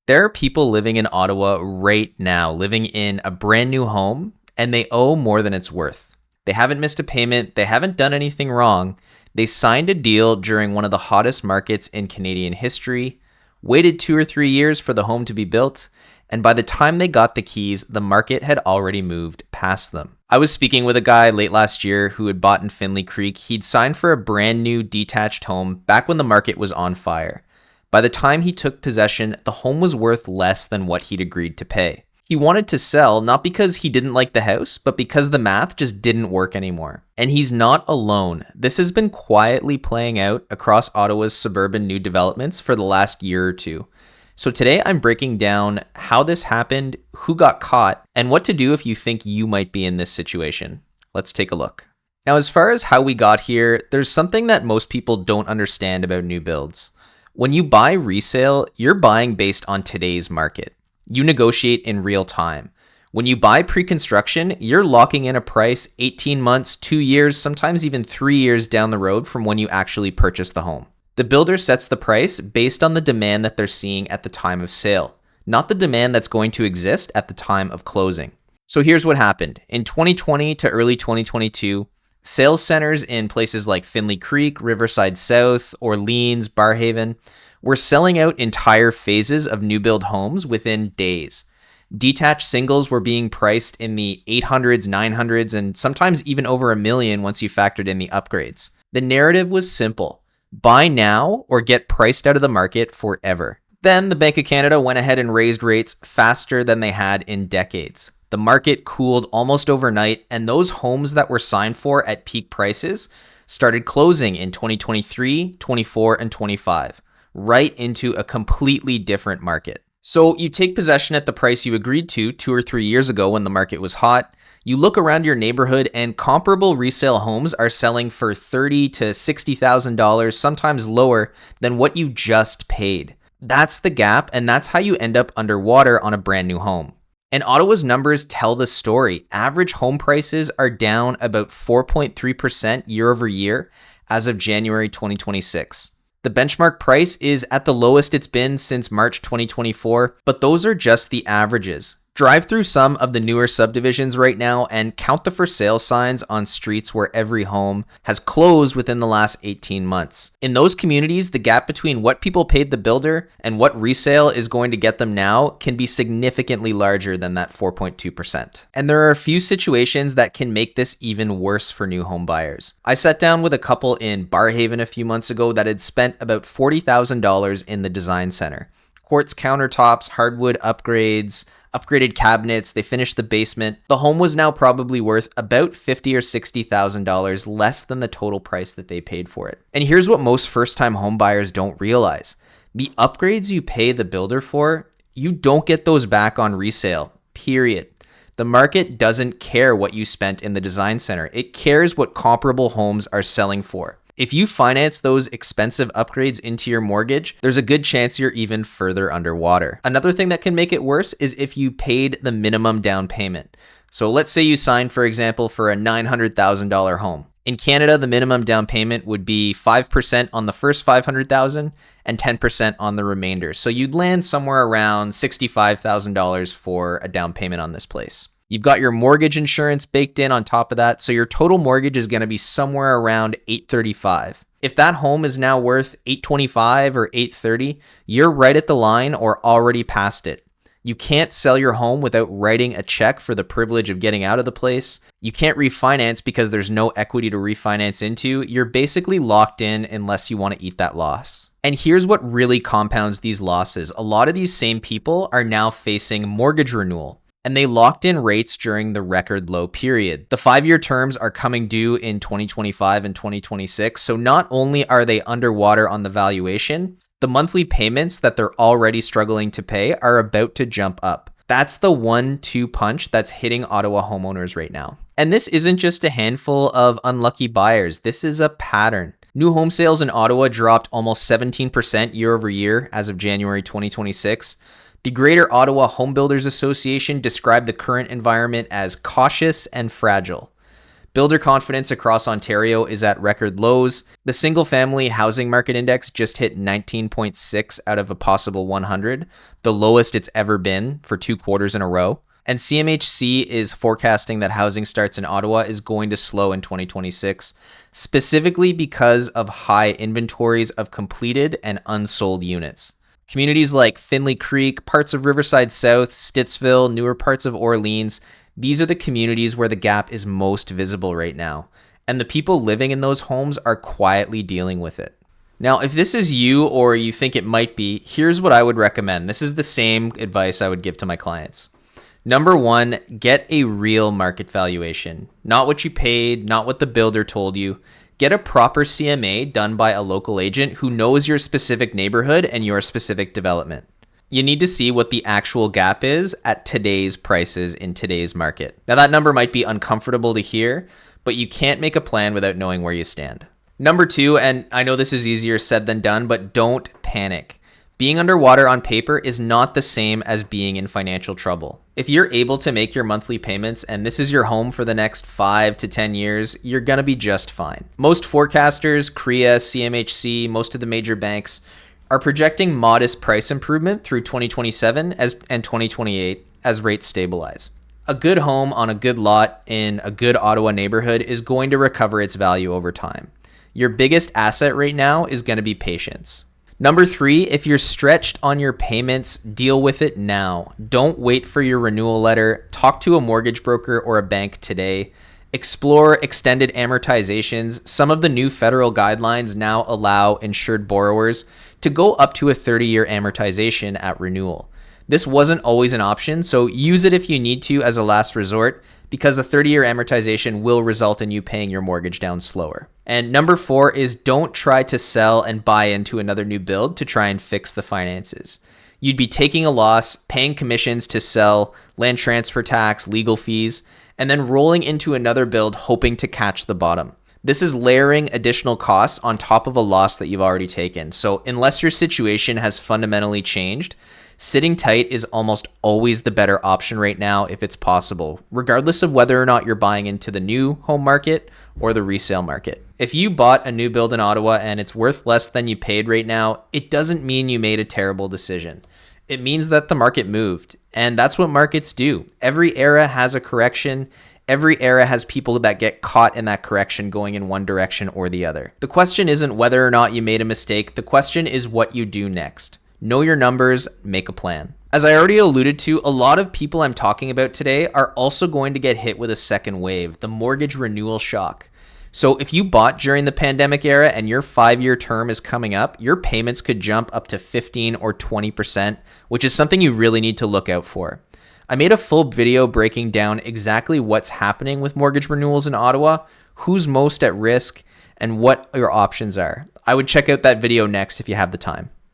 There are people living in Ottawa right now, living in a brand new home, and they owe more than it's worth. They haven't missed a payment, they haven't done anything wrong. They signed a deal during one of the hottest markets in Canadian history, waited 2 or 3 years for the home to be built, and by the time they got the keys, the market had already moved past them. I was speaking with a guy late last year who had bought in Finley Creek. He'd signed for a brand new detached home back when the market was on fire. By the time he took possession, the home was worth less than what he'd agreed to pay. He wanted to sell, not because he didn't like the house, but because the math just didn't work anymore. And he's not alone. This has been quietly playing out across Ottawa's suburban new developments for the last year or two. So today I'm breaking down how this happened, who got caught, and what to do if you think you might be in this situation. Let's take a look. Now, as far as how we got here, there's something that most people don't understand about new builds. When you buy resale, you're buying based on today's market. You negotiate in real time. When you buy pre-construction, you're locking in a price 18 months, 2 years, sometimes even 3 years down the road from when you actually purchase the home. The builder sets the price based on the demand that they're seeing at the time of sale, not the demand that's going to exist at the time of closing. So here's what happened. In 2020 to early 2022, sales centers in places like Finley Creek, Riverside South, Orleans, Barrhaven were selling out entire phases of new build homes within days. Detached singles were being priced in the 800s, 900s, and sometimes even over $1 million once you factored in the upgrades. The narrative was simple. Buy now or get priced out of the market forever. Then the Bank of Canada went ahead and raised rates faster than they had in decades. The market cooled almost overnight, and those homes that were signed for at peak prices started closing in 2023, 24, and 25, right into a completely different market. So you take possession at the price you agreed to 2 or 3 years ago when the market was hot. You look around your neighborhood and comparable resale homes are selling for $30,000 to $60,000, sometimes lower than what you just paid. That's the gap, and that's how you end up underwater on a brand new home. And Ottawa's numbers tell the story. Average home prices are down about 4.3% year over year as of January 2026. The benchmark price is at the lowest it's been since March 2024, but those are just the averages. Drive through some of the newer subdivisions right now and count the for sale signs on streets where every home has closed within the last 18 months. In those communities, the gap between what people paid the builder and what resale is going to get them now can be significantly larger than that 4.2%. And there are a few situations that can make this even worse for new home buyers. I sat down with a couple in Barrhaven a few months ago that had spent about $40,000 in the design center. Quartz countertops, hardwood upgrades, upgraded cabinets, they finished the basement. The home was now probably worth about $50,000 or $60,000 less than the total price that they paid for it. And here's what most first-time home buyers don't realize. The upgrades you pay the builder for, you don't get those back on resale, period. The market doesn't care what you spent in the design center. It cares what comparable homes are selling for. If you finance those expensive upgrades into your mortgage, there's a good chance you're even further underwater. Another thing that can make it worse is if you paid the minimum down payment. So let's say you signed, for example, for a $900,000 home. In Canada, the minimum down payment would be 5% on the first $500,000 and 10% on the remainder. So you'd land somewhere around $65,000 for a down payment on this place. You've got your mortgage insurance baked in on top of that, so your total mortgage is going to be somewhere around $835,000. If that home is now worth $825,000 or $830,000, you're right at the line or already past it. You can't sell your home without writing a check for the privilege of getting out of the place. You can't refinance because there's no equity to refinance into. You're basically locked in unless you want to eat that loss. And here's what really compounds these losses. A lot of these same people are now facing mortgage renewal, and they locked in rates during the record low period. The 5-year terms are coming due in 2025 and 2026. So not only are they underwater on the valuation, the monthly payments that they're already struggling to pay are about to jump up. That's the 1-2 punch that's hitting Ottawa homeowners right now. And this isn't just a handful of unlucky buyers. This is a pattern. New home sales in Ottawa dropped almost 17% year over year as of January 2026. The Greater Ottawa Home Builders Association described the current environment as cautious and fragile. Builder confidence across Ontario is at record lows. The single-family housing market index just hit 19.6 out of a possible 100, the lowest it's ever been for 2 quarters in a row. And CMHC is forecasting that housing starts in Ottawa is going to slow in 2026, specifically because of high inventories of completed and unsold units. Communities like Finley Creek, parts of Riverside South, Stittsville, newer parts of Orleans, these are the communities where the gap is most visible right now. And the people living in those homes are quietly dealing with it. Now, if this is you or you think it might be, here's what I would recommend. This is the same advice I would give to my clients. Number 1, get a real market valuation. Not what you paid, not what the builder told you. Get a proper CMA done by a local agent who knows your specific neighborhood and your specific development. You need to see what the actual gap is at today's prices in today's market. Now, that number might be uncomfortable to hear, but you can't make a plan without knowing where you stand. Number 2, and I know this is easier said than done, but don't panic. Being underwater on paper is not the same as being in financial trouble. If you're able to make your monthly payments and this is your home for the next 5 to 10 years, you're going to be just fine. Most forecasters, CREA, CMHC, most of the major banks are projecting modest price improvement through 2027 and 2028 as rates stabilize. A good home on a good lot in a good Ottawa neighborhood is going to recover its value over time. Your biggest asset right now is going to be patience. Number 3, if you're stretched on your payments, deal with it now. Don't wait for your renewal letter. Talk to a mortgage broker or a bank today. Explore extended amortizations. Some of the new federal guidelines now allow insured borrowers to go up to a 30-year amortization at renewal. This wasn't always an option, so use it if you need to as a last resort, because a 30-year amortization will result in you paying your mortgage down slower. And number 4 is don't try to sell and buy into another new build to try and fix the finances. You'd be taking a loss, paying commissions to sell, land transfer tax, legal fees, and then rolling into another build hoping to catch the bottom. This is layering additional costs on top of a loss that you've already taken. So unless your situation has fundamentally changed, sitting tight is almost always the better option right now if it's possible, regardless of whether or not you're buying into the new home market or the resale market. If you bought a new build in Ottawa and it's worth less than you paid right now, it doesn't mean you made a terrible decision. It means that the market moved, and that's what markets do. Every era has a correction. Every era has people that get caught in that correction going in one direction or the other. The question isn't whether or not you made a mistake. The question is what you do next. Know your numbers, make a plan. As I already alluded to, a lot of people I'm talking about today are also going to get hit with a second wave, the mortgage renewal shock. So if you bought during the pandemic era and your 5-year term is coming up, your payments could jump up to 15 or 20%, which is something you really need to look out for. I made a full video breaking down exactly what's happening with mortgage renewals in Ottawa, who's most at risk, and what your options are. I would check out that video next if you have the time.